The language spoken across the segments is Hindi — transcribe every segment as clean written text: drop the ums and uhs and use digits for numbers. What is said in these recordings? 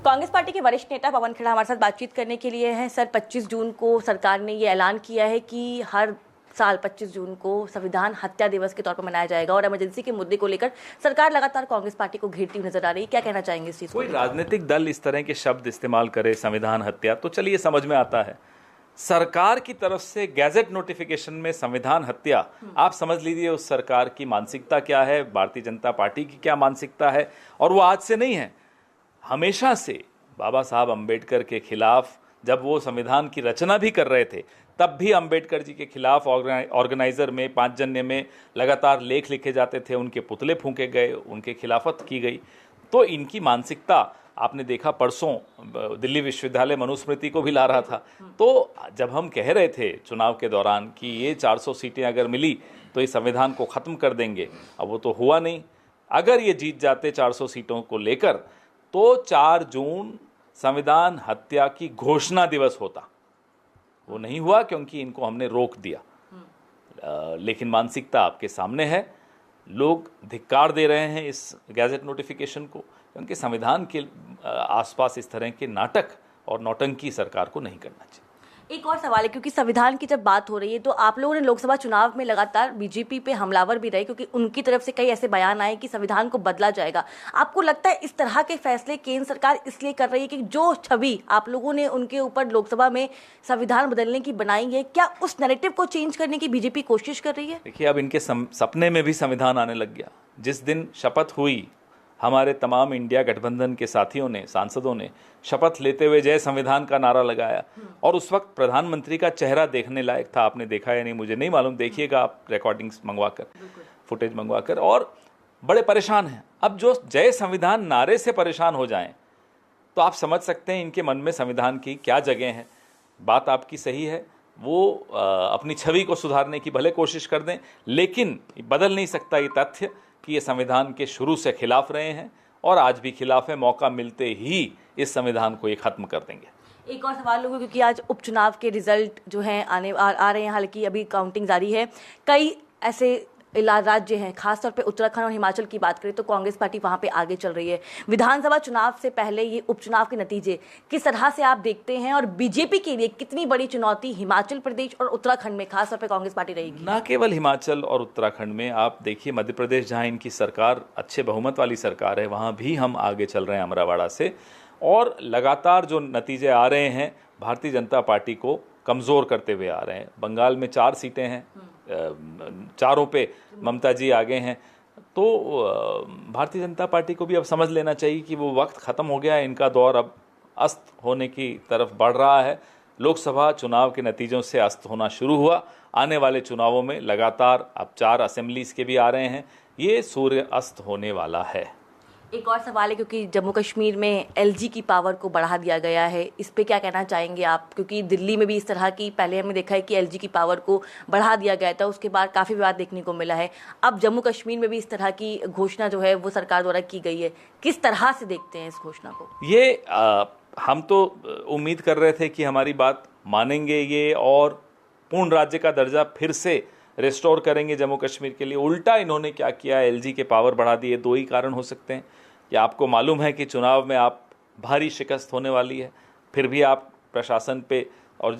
कांग्रेस पार्टी के वरिष्ठ नेता पवन खेड़ा हमारे साथ बातचीत करने के लिए हैं। सर, 25 जून को सरकार ने ये ऐलान किया है कि हर साल 25 जून को संविधान हत्या दिवस के तौर पर मनाया जाएगा और इमरजेंसी के मुद्दे को लेकर सरकार लगातार कांग्रेस पार्टी को घेरती हुई नजर आ रही है। क्या कहना चाहेंगे इस चीज को? कोई राजनीतिक दल इस तरह के शब्द इस्तेमाल करे, संविधान हत्या, तो चलिए समझ में आता है। सरकार की तरफ से गैजेट नोटिफिकेशन में संविधान हत्या, आप समझ लीजिए उस सरकार की मानसिकता क्या है, भारतीय जनता पार्टी की क्या मानसिकता है। और वो आज से नहीं है, हमेशा से बाबा साहब अंबेडकर के खिलाफ जब वो संविधान की रचना भी कर रहे थे तब भी अंबेडकर जी के खिलाफ ऑर्गेनाइजर में, पांचजन्य में लगातार लेख लिखे जाते थे, उनके पुतले फूंके गए, उनके खिलाफत की गई। तो इनकी मानसिकता आपने देखा, परसों दिल्ली विश्वविद्यालय मनुस्मृति को भी ला रहा था। तो जब हम कह रहे थे चुनाव के दौरान कि ये 400 सीटें अगर मिली तो इस संविधान को ख़त्म कर देंगे, अब वो तो हुआ नहीं। अगर ये जीत जाते 400 सीटों को लेकर तो 4 जून संविधान हत्या की घोषणा दिवस होता। वो नहीं हुआ क्योंकि इनको हमने रोक दिया। लेकिन मानसिकता आपके सामने है, लोग धिक्कार दे रहे हैं इस गैजेट नोटिफिकेशन को, क्योंकि संविधान के आसपास इस तरह के नाटक और नौटंकी सरकार को नहीं करना चाहिए। एक और सवाल है, क्योंकि संविधान की जब बात हो रही है तो आप लोगों ने लोकसभा चुनाव में लगातार बीजेपी पे हमलावर भी रहे, क्योंकि उनकी तरफ से कई ऐसे बयान आए कि संविधान को बदला जाएगा। आपको लगता है इस तरह के फैसले केंद्र सरकार इसलिए कर रही है कि जो छवि आप लोगों ने उनके ऊपर लोकसभा में संविधान बदलने की बनाई है, क्या उस नैरेटिव को चेंज करने की बीजेपी कोशिश कर रही है? देखिए, अब इनके सपने में भी संविधान आने लग गया। जिस दिन शपथ हुई, हमारे तमाम इंडिया गठबंधन के साथियों ने, सांसदों ने शपथ लेते हुए जय संविधान का नारा लगाया और उस वक्त प्रधानमंत्री का चेहरा देखने लायक था। आपने देखा या नहीं मुझे नहीं मालूम, देखिएगा आप रिकॉर्डिंग्स मंगवाकर, फुटेज मंगवाकर, और बड़े परेशान हैं। अब जो जय संविधान नारे से परेशान हो जाएं तो आप समझ सकते हैं इनके मन में संविधान की क्या जगह है। बात आपकी सही है, वो अपनी छवि को सुधारने की भले कोशिश कर दें, लेकिन बदल नहीं सकता ये तथ्य कि ये संविधान के शुरू से खिलाफ रहे हैं और आज भी खिलाफ है। मौका मिलते ही इस संविधान को ये खत्म कर देंगे। एक और सवाल होगा, क्योंकि आज उपचुनाव के रिजल्ट जो हैं आ रहे हैं, हालांकि अभी काउंटिंग जारी है। कई ऐसे राज्य हैं, खासतौर पे उत्तराखंड और हिमाचल की बात करें तो कांग्रेस पार्टी वहां पे आगे चल रही है। विधानसभा चुनाव से पहले ये उपचुनाव के नतीजे किस तरह से आप देखते हैं, और बीजेपी के लिए कितनी बड़ी चुनौती हिमाचल प्रदेश और उत्तराखंड में खासतौर पे कांग्रेस पार्टी रहेगी? ना केवल हिमाचल और उत्तराखंड में, आप देखिए मध्य प्रदेश जहाँ इनकी सरकार अच्छे बहुमत वाली सरकार है, वहाँ भी हम आगे चल रहे हैं अमरावाड़ा से। और लगातार जो नतीजे आ रहे हैं भारतीय जनता पार्टी को कमज़ोर करते हुए आ रहे हैं। बंगाल में 4 सीटें हैं, चारों पे ममता जी आगे हैं। तो भारतीय जनता पार्टी को भी अब समझ लेना चाहिए कि वो वक्त ख़त्म हो गया है, इनका दौर अब अस्त होने की तरफ बढ़ रहा है। लोकसभा चुनाव के नतीजों से अस्त होना शुरू हुआ। आने वाले चुनावों में लगातार अब 4 असेंबलीज के भी आ रहे हैं, ये सूर्य अस्त होने वाला है। एक और सवाल है, क्योंकि जम्मू कश्मीर में एलजी की पावर को बढ़ा दिया गया है, इस पे क्या कहना चाहेंगे आप? क्योंकि दिल्ली में भी इस तरह की, पहले हमने देखा है कि एलजी की पावर को बढ़ा दिया गया था, उसके बाद काफ़ी विवाद देखने को मिला है। अब जम्मू कश्मीर में भी इस तरह की घोषणा जो है वो सरकार द्वारा की गई है, किस तरह से देखते हैं इस घोषणा को? ये हम तो उम्मीद कर रहे थे कि हमारी बात मानेंगे ये और पूर्ण राज्य का दर्जा फिर से रिस्टोर करेंगे जम्मू कश्मीर के लिए। उल्टा इन्होंने क्या किया, एलजी के पावर बढ़ा दिए। 2 ही कारण हो सकते हैं, या आपको मालूम है कि चुनाव में आप भारी शिकस्त होने वाली है, फिर भी आप प्रशासन पे और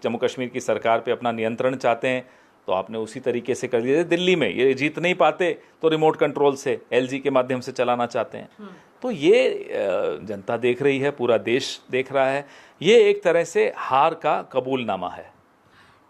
जम्मू कश्मीर की सरकार पे अपना नियंत्रण चाहते हैं, तो आपने उसी तरीके से कर दिया। दिल्ली में ये जीत नहीं पाते तो रिमोट कंट्रोल से एलजी के माध्यम से चलाना चाहते हैं। तो ये जनता देख रही है, पूरा देश देख रहा है। ये एक तरह से हार का कबूलनामा है।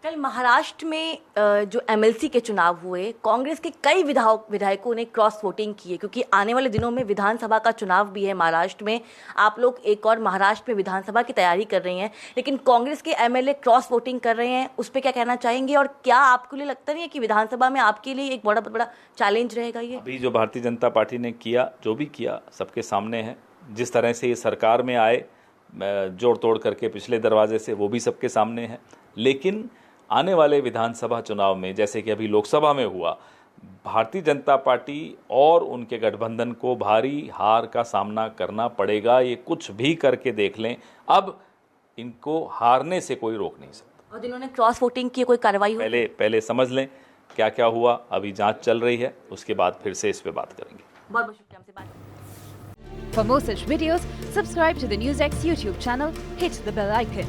कल महाराष्ट्र में जो एमएलसी के चुनाव हुए, कांग्रेस के कई विधायकों ने क्रॉस वोटिंग की है, क्योंकि आने वाले दिनों में विधानसभा का चुनाव भी है महाराष्ट्र में। आप लोग एक और महाराष्ट्र में विधानसभा की तैयारी कर रही हैं, लेकिन कांग्रेस के एमएलए क्रॉस वोटिंग कर रहे हैं, उस पर क्या कहना चाहेंगे? और क्या आपको लिए लगता नहीं है कि विधानसभा में आपके लिए एक बहुत बड़ा चैलेंज रहेगा ये? अभी जो भारतीय जनता पार्टी ने किया, जो भी किया, सबके सामने है। जिस तरह से ये सरकार में आए जोड़ तोड़ करके पिछले दरवाजे से, वो भी सबके सामने है। लेकिन आने वाले विधानसभा चुनाव में, जैसे कि अभी लोकसभा में हुआ, भारतीय जनता पार्टी और उनके गठबंधन को भारी हार का सामना करना पड़ेगा। ये कुछ भी करके देख लें, अब इनको हारने से कोई रोक नहीं सकता। और जिन्होंने क्रॉस वोटिंग की, कोई कार्रवाई हो? पहले समझ लें क्या क्या हुआ। अभी जांच चल रही है, उसके बाद फिर से इस पे बात करेंगे। बहुत बहुत शुक्रिया हमसे बात For more such videos, subscribe to the NewsX YouTube channel, hit the bell icon.